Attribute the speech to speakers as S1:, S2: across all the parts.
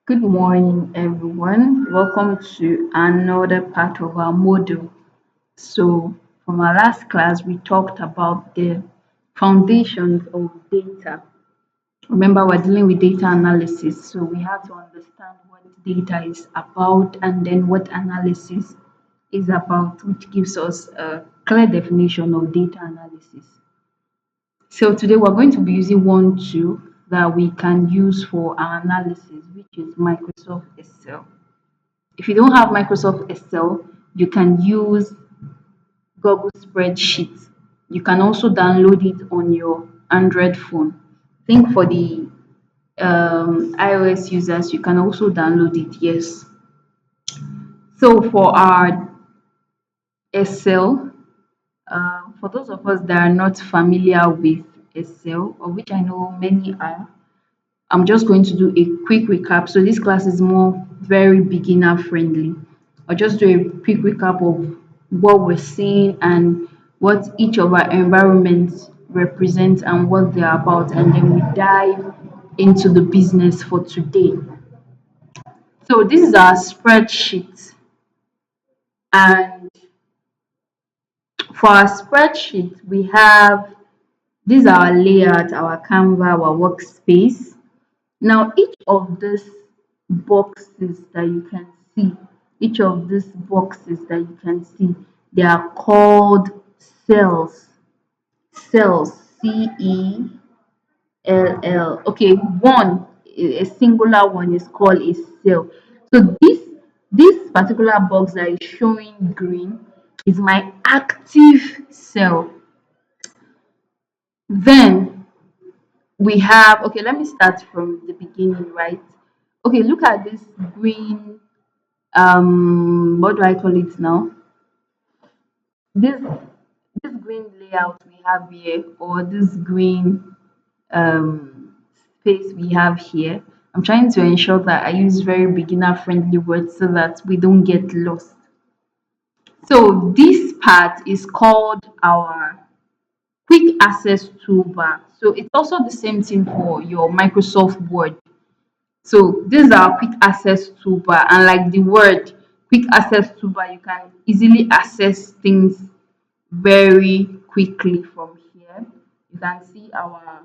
S1: Good morning, everyone. Welcome to another part of our module. So, from our last class, we talked about the foundations of data. Remember, we're dealing with data analysis, so we have to understand what data is about and then what analysis is about, which gives us a clear definition of data analysis. So today we're going to be using one tool that we can use for our analysis, which is Microsoft Excel. If you don't have Microsoft Excel, you can use Google Spreadsheet. You can also download it on your Android phone. I think for the iOS users, you can also download it. Yes. So for our Excel, for those of us that are not familiar with Excel, or which I know many are, I'm just going to do a quick recap. So this class is more very beginner friendly. I'll just do a quick recap of what we're seeing and what each of our environments represent and what they're about, and then we dive into the business for today. So this is our spreadsheet, and for our spreadsheet, we have this is our layout, our Canva, our workspace. Now, each of these boxes that you can see, each of these boxes that you can see, they are called cells. Cells, CELL. Okay, one, a singular one is called a cell. So this particular box that is showing green is my active cell. Then we have, okay, let me start from the beginning, right? Okay, look at this green, what do I call it now? This green layout we have here, or this green space we have here. I'm trying to ensure that I use very beginner friendly words so that we don't get lost. So this part is called our quick access toolbar. So it's also the same thing for your Microsoft Word. So this is our quick access toolbar, and like the word quick access toolbar, you can easily access things very quickly from here. You can see our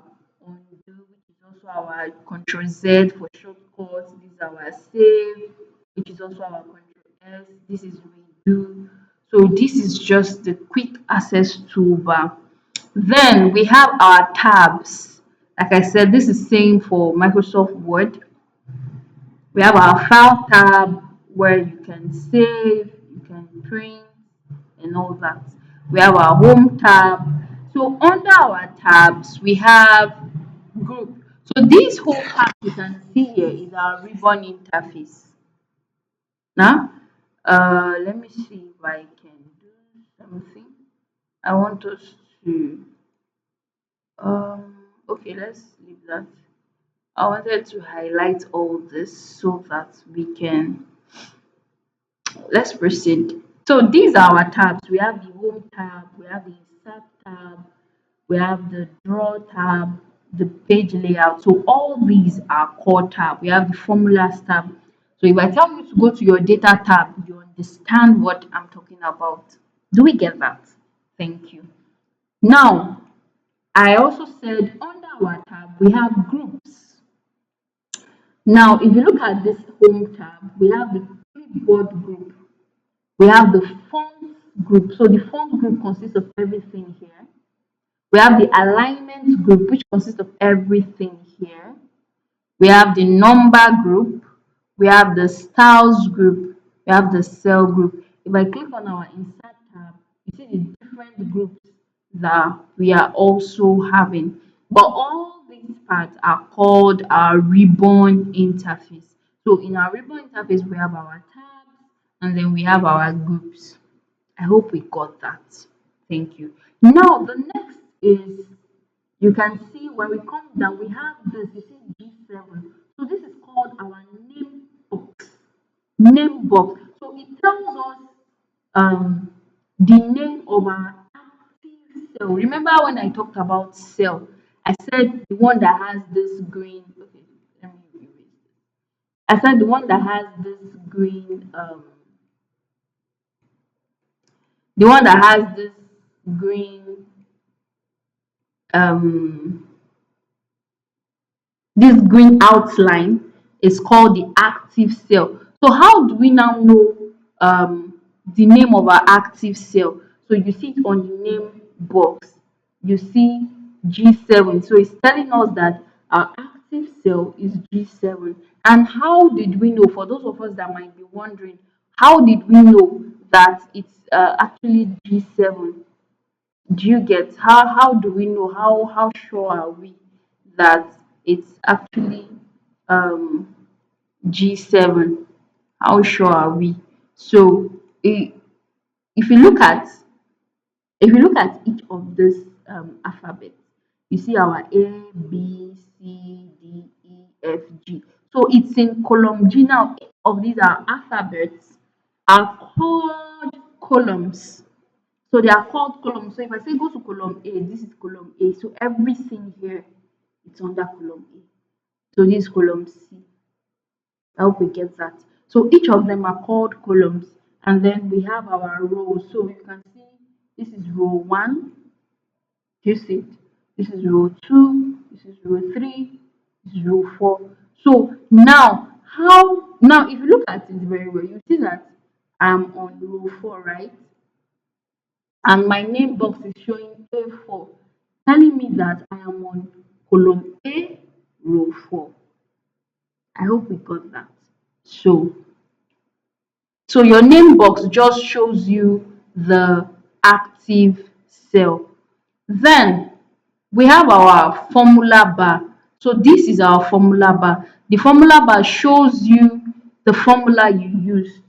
S1: undo, which is also our Control Z for shortcuts. This is our save, which is also our Control S. This is redo. So this is just the quick access toolbar. Then we have our tabs. Like I said, this is same for Microsoft Word. We have our file tab where you can save, you can print, and all that. We have our home tab. So under our tabs, we have group. So this whole part you can see here is our ribbon interface. Now, let me see if I can do something. I want us to, okay, let's leave that. I wanted to highlight all this so that we can, let's proceed. So these are our tabs. We have the home tab, we have the insert tab, we have the draw tab, the page layout. So all these are core tab. We have the formulas tab. So if I tell you to go to your data tab, you understand what I'm talking about. Do we get that? Thank you. Now, I also said under our tab, we have groups. Now, if you look at this home tab, we have the clipboard group. We have the font group. So the font group consists of everything here. We have the alignment group, which consists of everything here. We have the number group. We have the styles group. We have the cell group. If I click on our insert tab, you see the different groups that we are also having. But all these parts are called our ribbon interface. So in our ribbon interface, we have our tabs and then we have our groups. I hope we got that. Thank you. Now the next is, you can see when we come down, we have this, you see G7. So this is called our name box. Name box. So it tells us the name of our active cell. Remember when I talked about cell, I said the one that has this green. Okay, let me erase this. I said the one that has this green, the one that has this green, um, this green outline is called the active cell. So how do we now know the name of our active cell? So you see it on the name box. You see G7. So it's telling us that our active cell is G7. And how did we know? For those of us that might be wondering, how did we know that it's actually G7? Do you get how do we know, how sure are we that it's actually um G7? How sure are we? So i- if you look at each of these alphabets, you see our A, B, C, D, E, F, G. So it's in column G. Now each of these are alphabets are called columns. So they are called columns. So if I say go to column A, this is column A. So everything here it's under column A. So this is column C. I hope we get that. So each of them are called columns, and then we have our rows. So you can see this is row one. Do you see it? This is row two. This is row three. This is row four. So now if you look at it very well, you see that I'm on row four, right? And my name box is showing A4, telling me that I am on column A, row 4. I hope we got that. So, so your name box just shows you the active cell. Then we have our formula bar. So this is our formula bar. The formula bar shows you the formula you used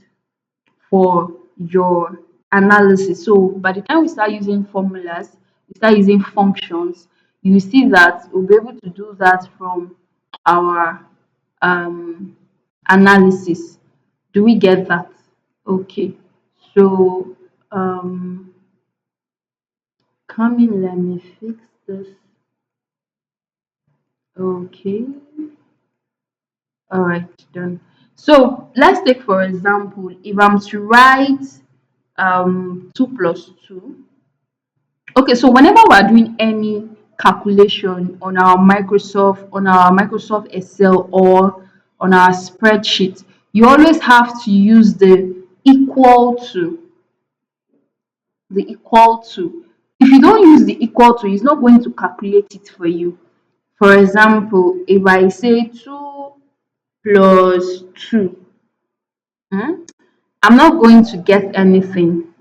S1: for your analysis. So by the time we start using formulas, we start using functions, you see that we'll be able to do that from our um, analysis. Do we get that? Okay. So come in, let me fix this. Okay. All right, done. So let's take for example, if I'm to write 2 plus 2. Okay, so whenever we're doing any calculation on our Microsoft Excel or on our spreadsheet, you always have to use the equal to. If you don't use the equal to, it's not going to calculate it for you. For example, if I say 2 plus 2, hmm, I'm not going to get anything.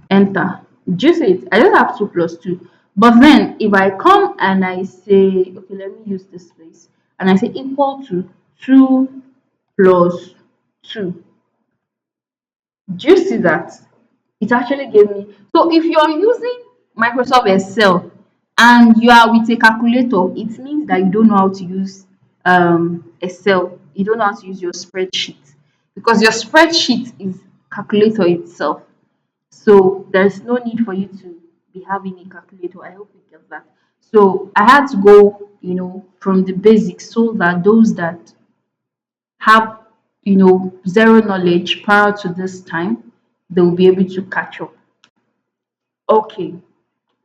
S1: Enter. Just it. I just have 2 plus 2. But then if I come and I say, okay, let me use this place, and I say equal to 2 plus 2. Do you see that? It actually gave me. So if you're using Microsoft Excel and you are with a calculator, it means that you don't know how to use Excel. You don't know how to use your spreadsheet, because your spreadsheet is calculator itself. So there's no need for you to be having a calculator. I hope you get that. So I had to go, from the basics, so that those that have, zero knowledge prior to this time, they will be able to catch up. Okay.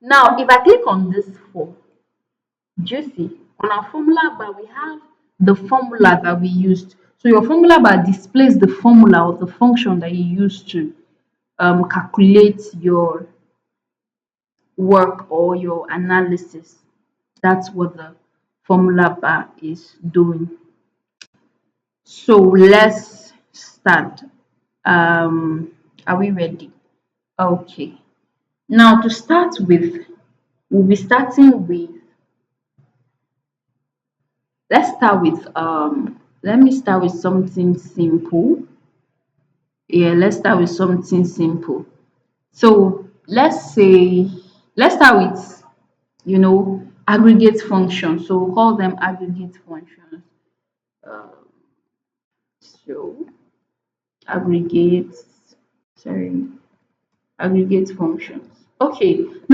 S1: Now, if I click on this form, do you see on our formula bar we have the formula that we used. So your formula bar displays the formula or the function that you used to calculate your work or your analysis. That's what the formula bar is doing. So let's start. Are we ready? Okay. Now to start with, we'll be starting with, let me start with something simple. Yeah, let's start with something simple. So let's start with, aggregate functions. So we'll call them aggregate functions. So aggregates, sorry, aggregate functions. Okay, now